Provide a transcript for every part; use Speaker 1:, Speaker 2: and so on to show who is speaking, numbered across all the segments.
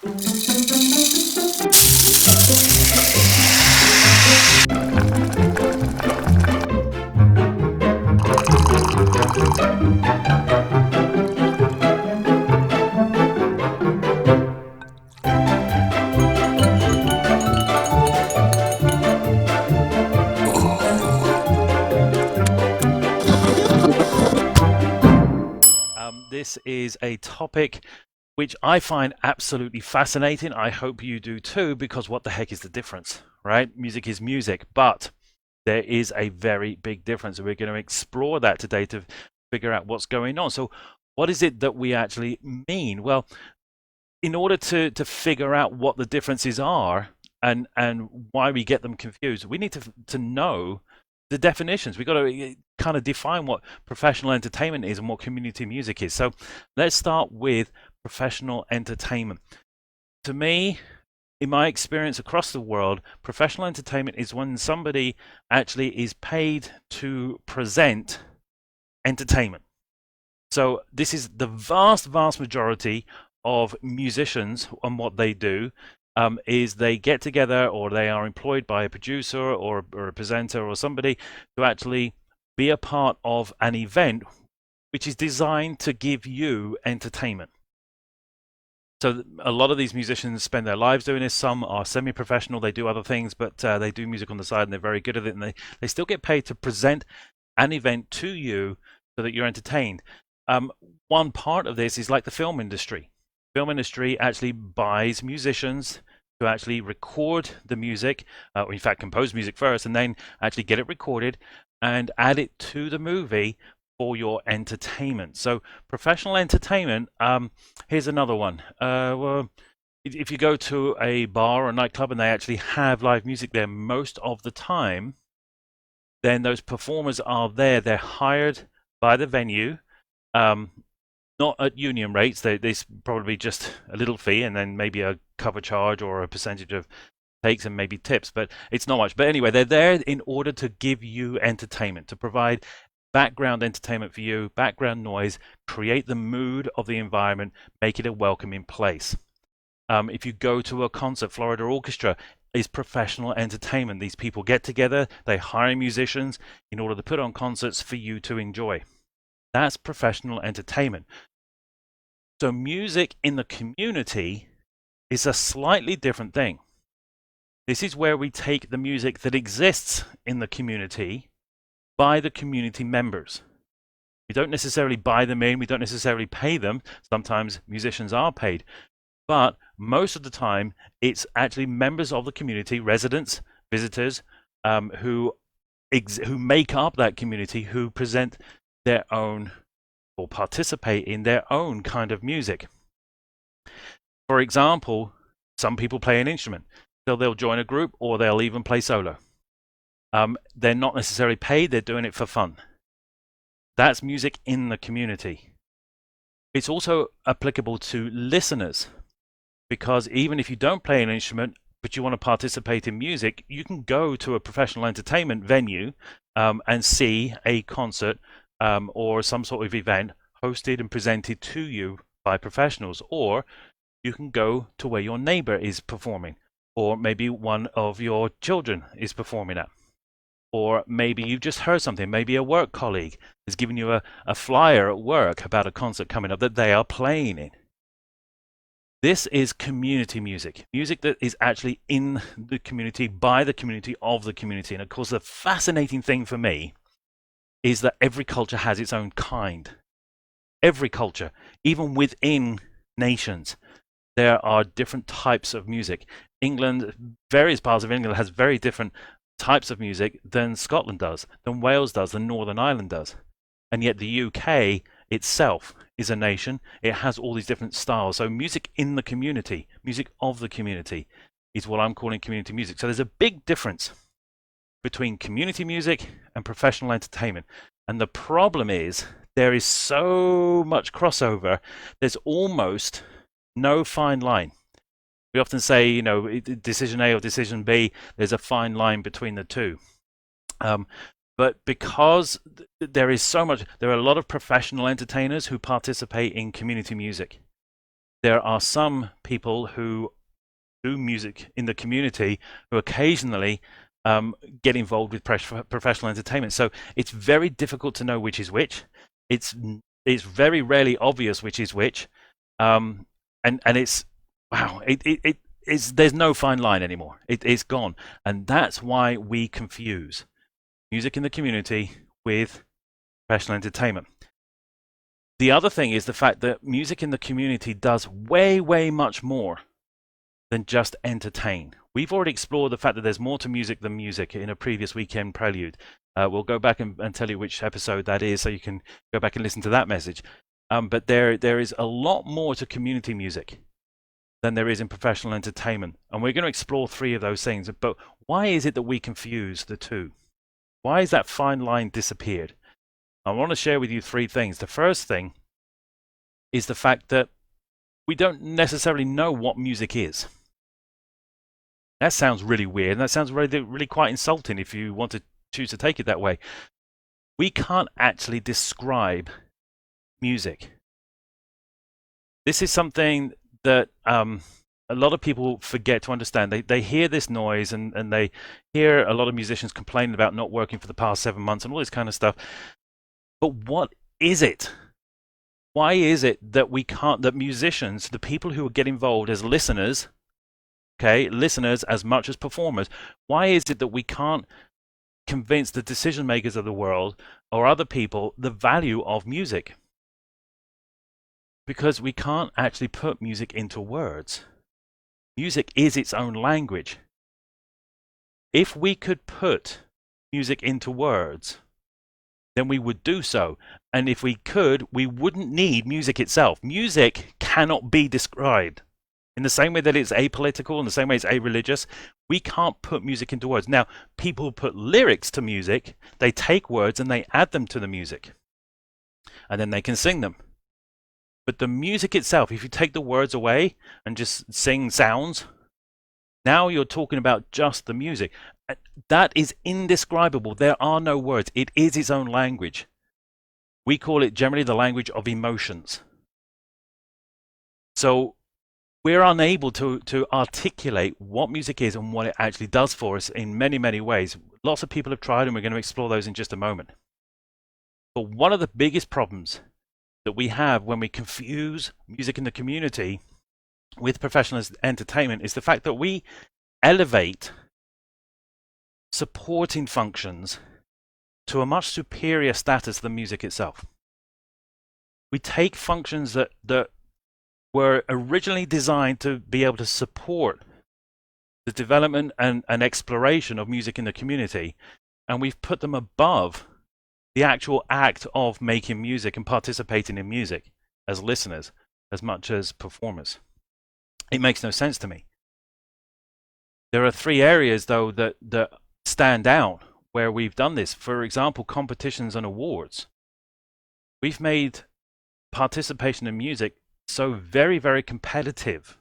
Speaker 1: This is a topic which I find absolutely fascinating. I hope you do too, because what the heck is the difference, right? Music is music, but there is a very big difference. And we're going to explore that today to figure out what's going on. So what is it that we actually mean? Well, in order to figure out what the differences are and why we get them confused, we need to know the definitions. We've got to kind of define what professional entertainment is and what community music is. So let's start with professional entertainment. To me, in my experience across the world, professional entertainment is when somebody actually is paid to present entertainment. So this is the vast majority of musicians, and what they do is they get together, or they are employed by a producer or a presenter or somebody to actually be a part of an event which is designed to give you entertainment. So a lot of these musicians spend their lives doing this. Some are semi-professional, they do other things, but they do music on the side and they're very good at it, and they still get paid to present an event to you so that you're entertained. One part of this is like the film industry. Film industry actually buys musicians to actually record the music, or in fact compose music first, and then actually get it recorded and add it to the movie for your entertainment. So professional entertainment, here's another one. Well, if you go to a bar or a nightclub and they actually have live music there most of the time, then those performers are there. They're hired by the venue, not at union rates. There's probably just a little fee and then maybe a cover charge or a percentage of takes and maybe tips, but it's not much. But anyway, they're there in order to give you entertainment, to provide background entertainment for you, background noise, create the mood of the environment, make it a welcoming place. If you go to a concert, Florida Orchestra is professional entertainment. These people get together, they hire musicians in order to put on concerts for you to enjoy. That's professional entertainment. So music in the community is a slightly different thing. This is where we take the music that exists in the community by the community members. We don't necessarily buy them in, we don't necessarily pay them. Sometimes musicians are paid, but most of the time it's actually members of the community, residents, visitors, who make up that community, who present their own or participate in their own kind of music. For example, some people play an instrument, so they'll join a group or they'll even play solo. They're not necessarily paid, they're doing it for fun. That's music in the community. It's also applicable to listeners, because even if you don't play an instrument but you want to participate in music, you can go to a professional entertainment venue and see a concert or some sort of event hosted and presented to you by professionals. Or you can go to where your neighbor is performing, or maybe one of your children is performing at. Or maybe you've just heard something, maybe a work colleague has given you a flyer at work about a concert coming up that they are playing in. This is community music, music that is actually in the community, by the community, of the community. And of course, the fascinating thing for me is that every culture has its own kind. Every culture, even within nations, there are different types of music. England, various parts of England has very different types of music than Scotland does, than Wales does, than Northern Ireland does. And yet the UK itself is a nation. It has all these different styles. So music in the community, music of the community, is what I'm calling community music. So there's a big difference between community music and professional entertainment. And the problem is there is so much crossover, there's almost no fine line. We often say, you know, decision A or decision B, there's a fine line between the two. But because there is so much, there are a lot of professional entertainers who participate in community music. there are some people who do music in the community who occasionally get involved with professional entertainment. So it's very difficult to know which is which. It's it's very rarely obvious which is which, and it's wow. It's there's no fine line anymore. It's gone, and that's why we confuse music in the community with professional entertainment. The other thing is the fact that music in the community does way much more than just entertain. We've already explored the fact that there's more to music than music in a previous weekend prelude. We'll go back and tell you which episode that is, so you can go back and listen to that message. But there is a lot more to community music than there is in professional entertainment. And we're going to explore three of those things. But why is it that we confuse the two? Why has that fine line disappeared? I want to share with you three things. The first thing is the fact that we don't necessarily know what music is. That sounds really weird, and that sounds really quite insulting if you want to choose to take it that way. We can't actually describe music. This is something that a lot of people forget to understand. They hear this noise and they hear a lot of musicians complaining about not working for the past 7 months and all this kind of stuff. But what is it? Why is it that we can't, that musicians, the people who get involved as listeners, okay, listeners as much as performers, why is it that we can't convince the decision makers of the world or other people the value of music? Because we can't actually put music into words. Music is its own language. If we could put music into words, then we would do so. And if we could, we wouldn't need music itself. Music cannot be described. In the same way that it's apolitical, in the same way it's areligious, we can't put music into words. Now, people put lyrics to music, they take words and they add them to the music. And then they can sing them. But the music itself, if you take the words away and just sing sounds, now you're talking about just the music. That is indescribable. There are no words. It is its own language. We call it generally the language of emotions. So we're unable to articulate what music is and what it actually does for us in many ways. Lots of people have tried, and we're going to explore those in just a moment. But one of the biggest problems that we have when we confuse music in the community with professional entertainment is the fact that we elevate supporting functions to a much superior status than music itself. We take functions that were originally designed to be able to support the development and exploration of music in the community, and we've put them above the actual act of making music and participating in music as listeners as much as performers. It makes no sense to me. There are three areas, though, that stand out where we've done this. For example, competitions and awards. We've made participation in music so very competitive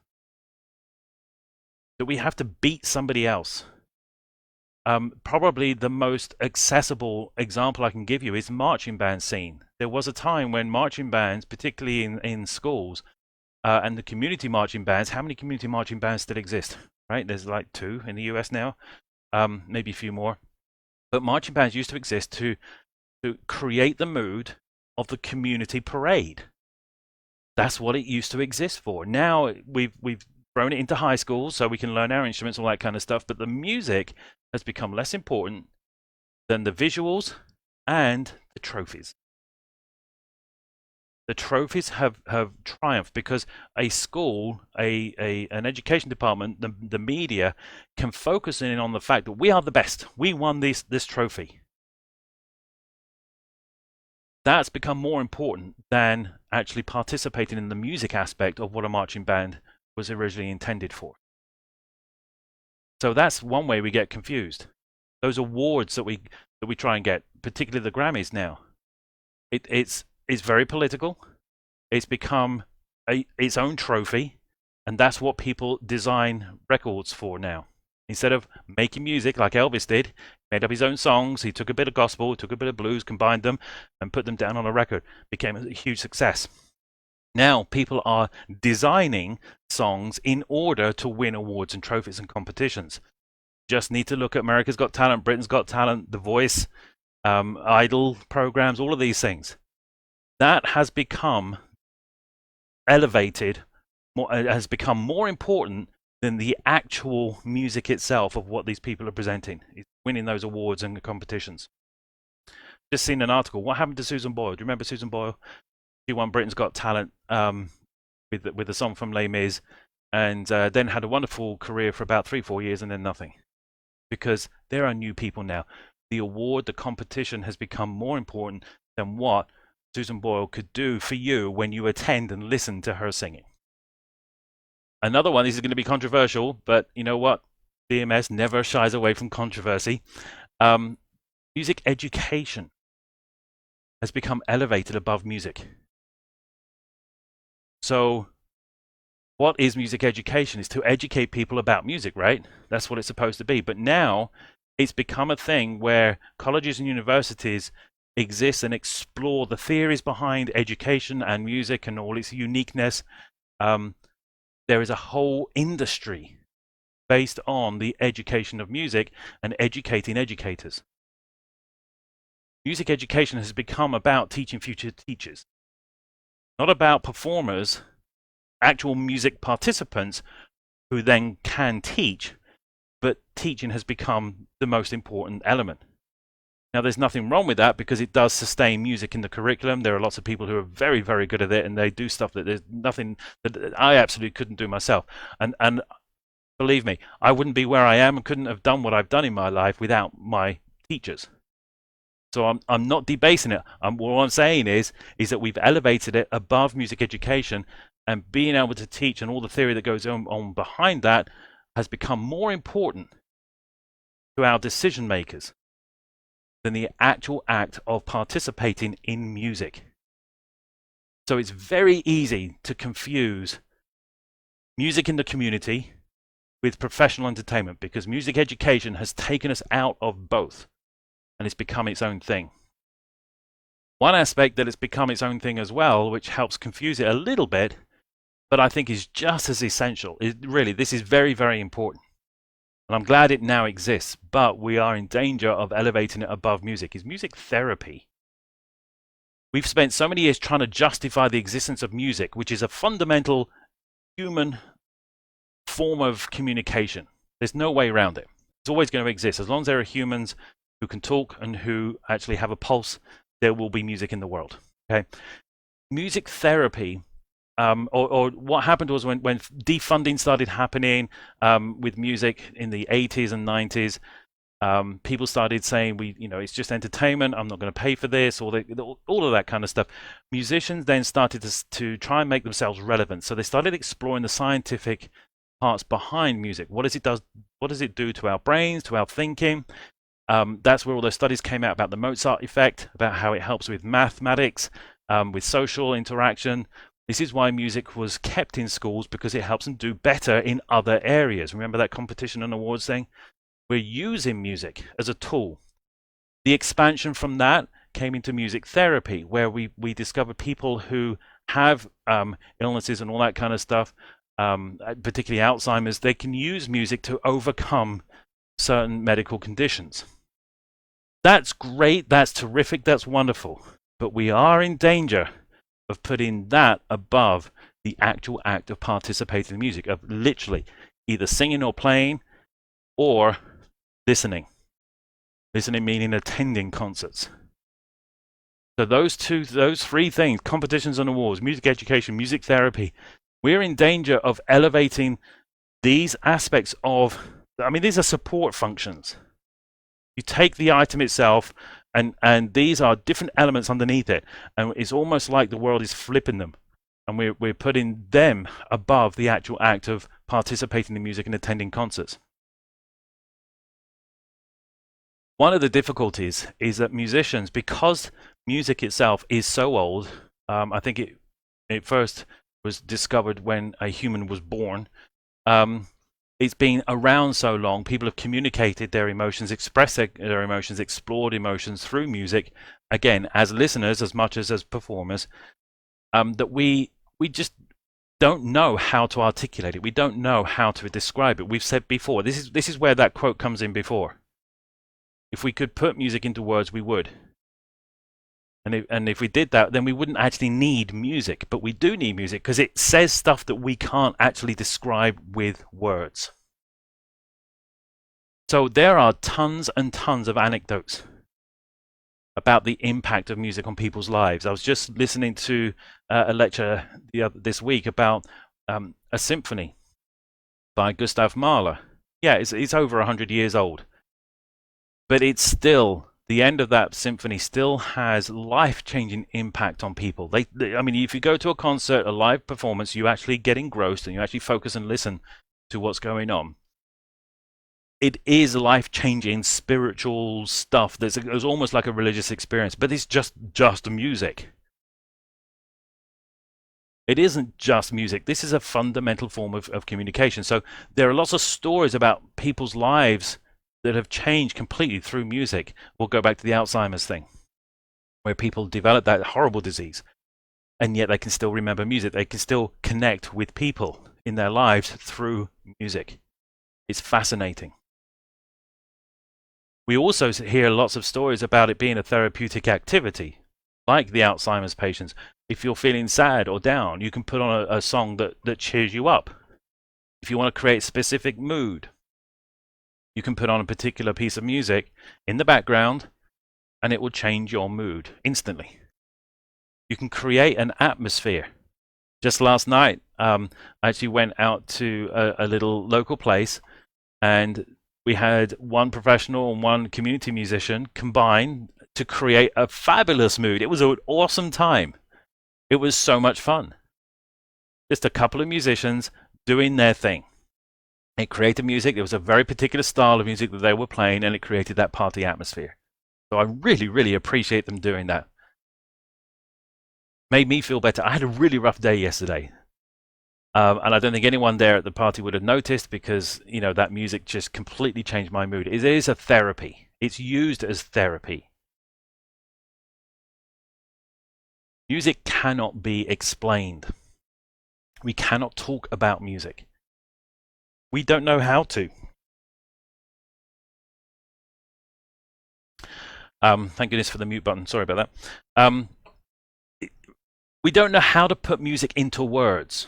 Speaker 1: that we have to beat somebody else. Probably the most accessible example I can give you is the marching band scene. There was a time when marching bands, particularly in schools, and the community marching bands, how many community marching bands still exist? Right, there's like 2 in the US now, maybe a few more. But marching bands used to exist to create the mood of the community parade. That's what it used to exist for. Now we've thrown it into high schools so we can learn our instruments, all that kind of stuff. But the music has become less important than the visuals and the trophies. The trophies have triumphed because a school, an education department, the media can focus in on the fact that we are the best. We won this trophy. That's become more important than actually participating in the music aspect of what a marching band was originally intended for. So that's one way we get confused. Those awards that we try and get, particularly the Grammys now, it's very political. It's become its own trophy, and that's what people design records for now. Instead of making music like Elvis did, made up his own songs, he took a bit of gospel, took a bit of blues, combined them, and put them down on a record. Became a huge success. Now people are designing songs in order to win awards and trophies and competitions. Just need to look at America's Got Talent, Britain's Got Talent, The Voice, Idol programs, all of these things. That has become elevated, has become more important than the actual music itself of what these people are presenting. It's winning those awards and competitions. Just seen an article. What happened to Susan Boyle? Do you remember Susan Boyle? She won Britain's Got Talent with a song from Les Mis, and then had a wonderful career for about 3-4 years, and then nothing. Because there are new people now. The award, the competition has become more important than what Susan Boyle could do for you when you attend and listen to her singing. Another one, this is going to be controversial, but you know what? BMS never shies away from controversy. Music education has become elevated above music. So what is music education? It's to educate people about music, right? That's what it's supposed to be. But now it's become a thing where colleges and universities exist and explore the theories behind education and music and all its uniqueness. There is a whole industry based on the education of music and educating educators. Music education has become about teaching future teachers, not about performers, actual music participants who then can teach, but teaching has become the most important element. Now, there's nothing wrong with that because it does sustain music in the curriculum. There are lots of people who are very, very good at it, and they do stuff that there's nothing that I absolutely couldn't do myself. And believe me, I wouldn't be where I am and couldn't have done what I've done in my life without my teachers. So I'm not debasing it. What I'm saying is that we've elevated it above music education, and being able to teach and all the theory that goes on behind that has become more important to our decision makers than the actual act of participating in music. So it's very easy to confuse music in the community with professional entertainment, because music education has taken us out of both and it's become its own thing. One aspect that it's become its own thing as well, which helps confuse it a little bit, but I think is just as essential, this is very, very important. And I'm glad it now exists, but we are in danger of elevating it above music, is music therapy. We've spent so many years trying to justify the existence of music, which is a fundamental human form of communication. There's no way around it. It's always going to exist. As long as there are humans who can talk and who actually have a pulse, there will be music in the world. Okay, music therapy, or what happened was when defunding started happening with music in the 80s and 90s, people started saying, it's just entertainment, I'm not going to pay for this, or all of that kind of stuff. Musicians then started to try and make themselves relevant. So they started exploring the scientific parts behind music. What does it do to our brains, to our thinking? That's where all those studies came out about the Mozart effect, about how it helps with mathematics, with social interaction. This is why music was kept in schools, because it helps them do better in other areas. Remember that competition and awards thing? We're using music as a tool. The expansion from that came into music therapy, where we discovered people who have illnesses and all that kind of stuff, particularly Alzheimer's, they can use music to overcome certain medical conditions. That's great, that's terrific, that's wonderful. But we are in danger of putting that above the actual act of participating in music, of literally either singing or playing or listening. Listening meaning attending concerts. So those three things, competitions and awards, music education, music therapy, we're in danger of elevating these aspects of, these are support functions. You take the item itself, and these are different elements underneath it, and it's almost like the world is flipping them, and we're putting them above the actual act of participating in music and attending concerts. One of the difficulties is that musicians, because music itself is so old, I think it first was discovered when a human was born. It's been around so long, people have communicated their emotions, expressed their emotions, explored emotions through music, again, as listeners as much as performers, that we we just don't know how to articulate it. We don't know how to describe it. We've said before, this is where that quote comes in before. If we could put music into words, we would. And if we did that, then we wouldn't actually need music. But we do need music because it says stuff that we can't actually describe with words. So there are tons and tons of anecdotes about the impact of music on people's lives. I was just listening to a lecture this week about a symphony by Gustav Mahler. Yeah, it's over 100 years old. But it's still, the end of that symphony still has life-changing impact on people. I mean, if you go to a concert, a live performance, you actually get engrossed and you actually focus and listen to what's going on. It is life-changing spiritual stuff. It's almost like a religious experience, but it's just music. It isn't just music. This is a fundamental form of communication. So there are lots of stories about people's lives that have changed completely through music. We'll go back to the Alzheimer's thing, where people develop that horrible disease, and yet they can still remember music. They can still connect with people in their lives through music. It's fascinating. We also hear lots of stories about it being a therapeutic activity, like the Alzheimer's patients. If you're feeling sad or down, you can put on a song that cheers you up. If you want to create a specific mood, you can put on a particular piece of music in the background and it will change your mood instantly. You can create an atmosphere. Just last night, I actually went out to a little local place, and we had one professional and one community musician combine to create a fabulous mood. It was an awesome time. It was so much fun. Just a couple of musicians doing their thing. It created music. There was a very particular style of music that they were playing, and it created that party atmosphere. So I really, really appreciate them doing that. Made me feel better. I had a really rough day yesterday. And I don't think anyone there at the party would have noticed because, you know, that music just completely changed my mood. It is a therapy. It's used as therapy. Music cannot be explained. We cannot talk about music. We don't know how to. Thank goodness for the mute button. Sorry about that. We don't know how to put music into words.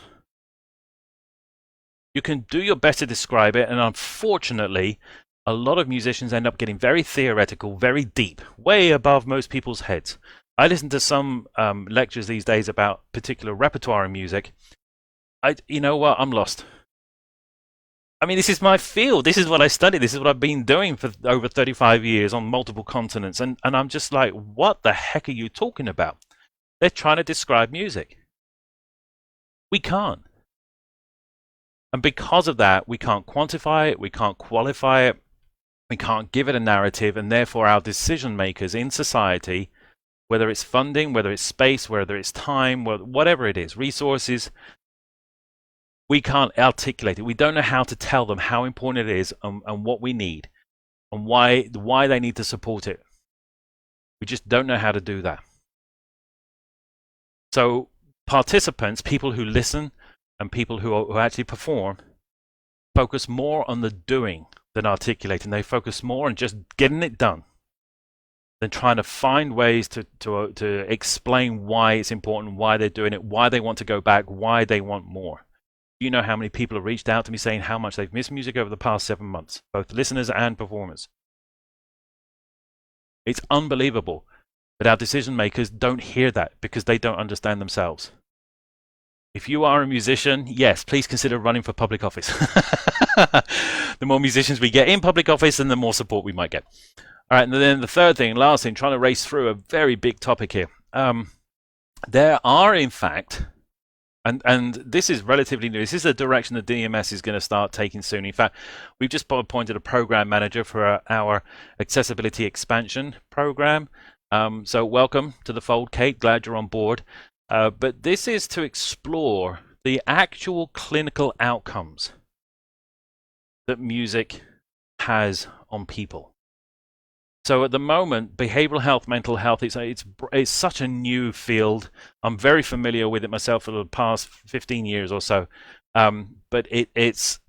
Speaker 1: You can do your best to describe it, and unfortunately, a lot of musicians end up getting very theoretical, very deep, way above most people's heads. I listen to some lectures these days about particular repertoire in music. You know what? I'm lost. I mean, this is my field. This is what I study. This is what I've been doing for over 35 years on multiple continents. And I'm just like, what the heck are you talking about? They're trying to describe music. We can't. And because of that, we can't quantify it, we can't qualify it, we can't give it a narrative, and therefore our decision makers in society, whether it's funding, whether it's space, whether it's time, whatever it is, resources, we can't articulate it. We don't know how to tell them how important it is and what we need and why they need to support it. We just don't know how to do that. So participants, people who listen, and people who actually perform focus more on the doing than articulating. They focus more on just getting it done than trying to find ways to explain why it's important, why they're doing it, why they want to go back, why they want more. You know how many people have reached out to me saying how much they've missed music over the past 7 months, both listeners and performers. It's unbelievable, but our decision makers don't hear that because they don't understand themselves. If you are a musician, yes, please consider running for public office. The more musicians we get in public office, then the more support we might get. All right, and then the third thing, last thing, trying to race through a very big topic here. There are, in fact, and this is relatively new. This is a direction that DMS is going to start taking soon. In fact, we've just appointed a program manager for our accessibility expansion program. So welcome to the fold, Kate. Glad you're on board. But this is to explore the actual clinical outcomes that music has on people. So at the moment, behavioral health, mental health, it's such a new field. I'm very familiar with it myself for the past 15 years or so. But it's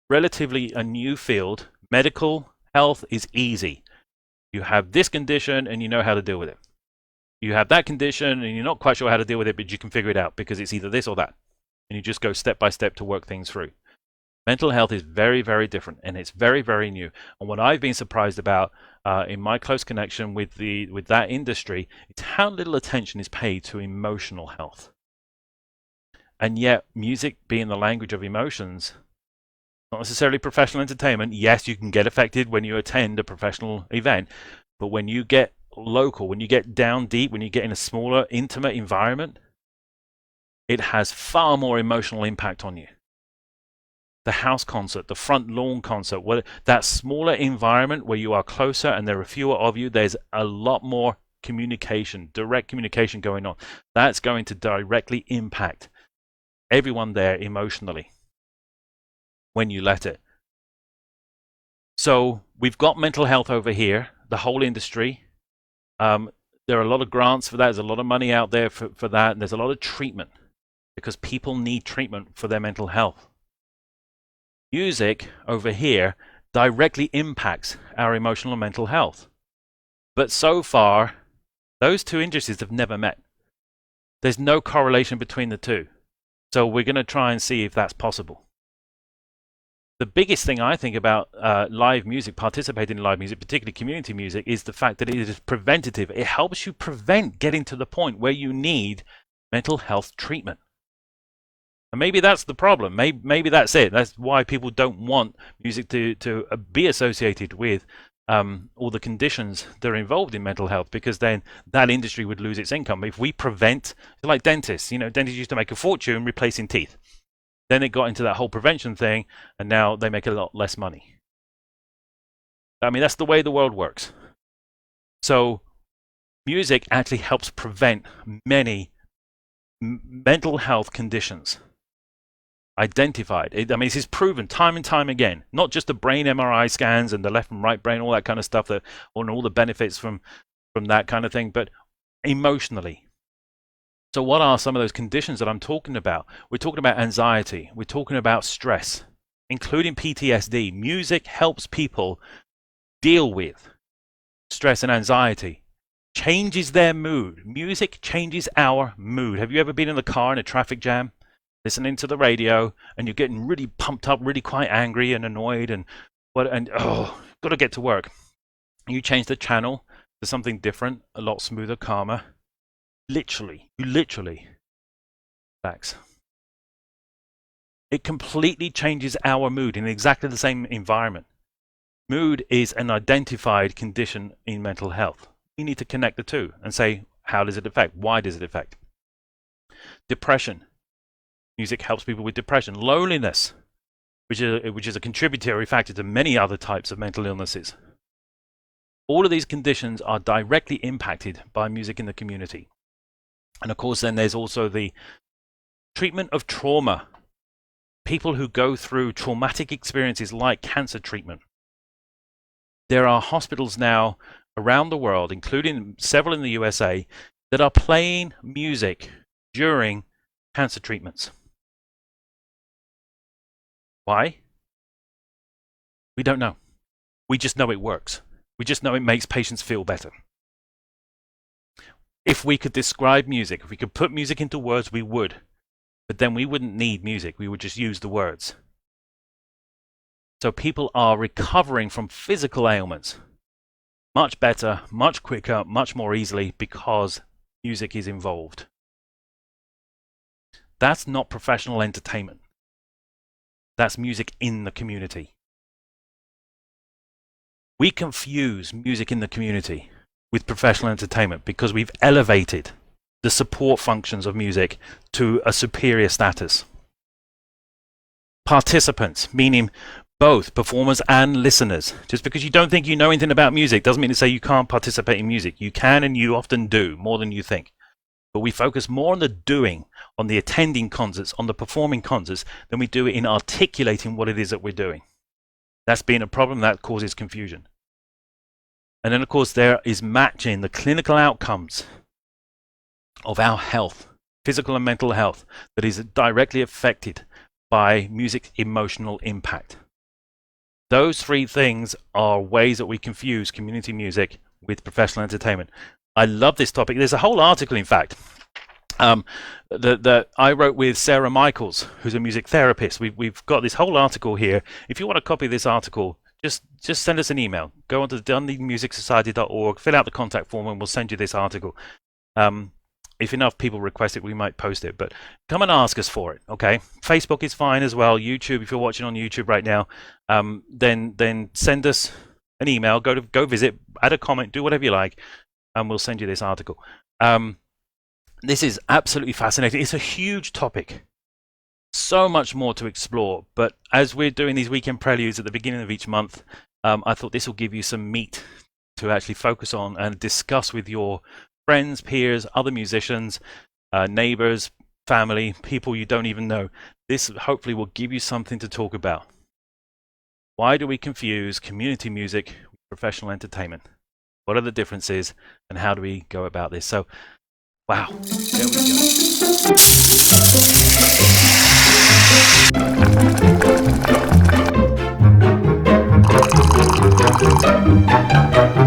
Speaker 1: relatively a new field. Medical health is easy. You have this condition and you know how to deal with it. You have that condition and you're not quite sure how to deal with it, but you can figure it out because it's either this or that. And you just go step by step to work things through. Mental health is very, very different, and it's very, very new. And what I've been surprised about in my close connection with that industry is how little attention is paid to emotional health. And yet, music being the language of emotions, not necessarily professional entertainment. Yes, you can get affected when you attend a professional event, but when you get local, when you get down deep, when you get in a smaller, intimate environment, it has far more emotional impact on you. The house concert, the front lawn concert, that smaller environment where you are closer and there are fewer of you, there's a lot more communication, direct communication going on. That's going to directly impact everyone there emotionally when you let it. So we've got mental health over here, the whole industry. There are a lot of grants for that. There's a lot of money out there for that. And there's a lot of treatment because people need treatment for their mental health. Music over here directly impacts our emotional and mental health. But so far, those two industries have never met. There's no correlation between the two. So we're going to try and see if that's possible. The biggest thing I think about live music, participating in live music, particularly community music, is the fact that it is preventative. It helps you prevent getting to the point where you need mental health treatment. And maybe that's the problem. Maybe that's it. That's why people don't want music to be associated with all the conditions that are involved in mental health, because then that industry would lose its income. If we prevent, like dentists, dentists used to make a fortune replacing teeth. Then it got into that whole prevention thing, and now they make a lot less money. I mean, that's the way the world works. So music actually helps prevent many mental health conditions. Identified. This is proven time and time again. Not just the brain MRI scans and the left and right brain, all that kind of stuff, and all the benefits from that kind of thing, but emotionally. So what are some of those conditions that I'm talking about? We're talking about anxiety. We're talking about stress, including PTSD. Music helps people deal with stress and anxiety. Changes their mood. Music changes our mood. Have you ever been in the car in a traffic jam, listening to the radio, and you're getting really pumped up, really quite angry and annoyed, and got to get to work. You change the channel to something different, a lot smoother, calmer. You literally relax. It completely changes our mood in exactly the same environment. Mood is an identified condition in mental health. You need to connect the two and say, how does it affect? Why does it affect? Depression. Music helps people with depression. Loneliness, which is a contributory factor to many other types of mental illnesses. All of these conditions are directly impacted by music in the community. And of course, then there's also the treatment of trauma. People who go through traumatic experiences like cancer treatment. There are hospitals now around the world, including several in the USA, that are playing music during cancer treatments. Why? We don't know. We just know it works. We just know it makes patients feel better. If we could describe music, if we could put music into words, we would. But then we wouldn't need music. We would just use the words. So people are recovering from physical ailments much better, much quicker, much more easily because music is involved. That's not professional entertainment. That's music in the community. We confuse music in the community with professional entertainment because we've elevated the support functions of music to a superior status. Participants, meaning both performers and listeners. Just because you don't think you know anything about music doesn't mean to say you can't participate in music. You can, and you often do, more than you think. But we focus more on the doing, on the attending concerts, on the performing concerts, than we do in articulating what it is that we're doing. That's been a problem that causes confusion. And then, of course, there is matching the clinical outcomes of our health, physical and mental health, that is directly affected by music's emotional impact. Those three things are ways that we confuse community music with professional entertainment. I love this topic. There's a whole article, in fact, that I wrote with Sarah Michaels, who's a music therapist. We've got this whole article here. If you want a copy of this article, just send us an email. Go onto DunedinMusicSociety.org, fill out the contact form, and we'll send you this article. If enough people request it, we might post it. But come and ask us for it, okay? Facebook is fine as well. YouTube, if you're watching on YouTube right now, then send us an email. Go visit, add a comment, do whatever you like, and we'll send you this article. This is absolutely fascinating. It's a huge topic. So much more to explore. But as we're doing these weekend preludes at the beginning of each month, I thought this will give you some meat to actually focus on and discuss with your friends, peers, other musicians, neighbors, family, people you don't even know. This hopefully will give you something to talk about. Why do we confuse community music with professional entertainment? What are the differences, and how do we go about this? So, wow, there we go.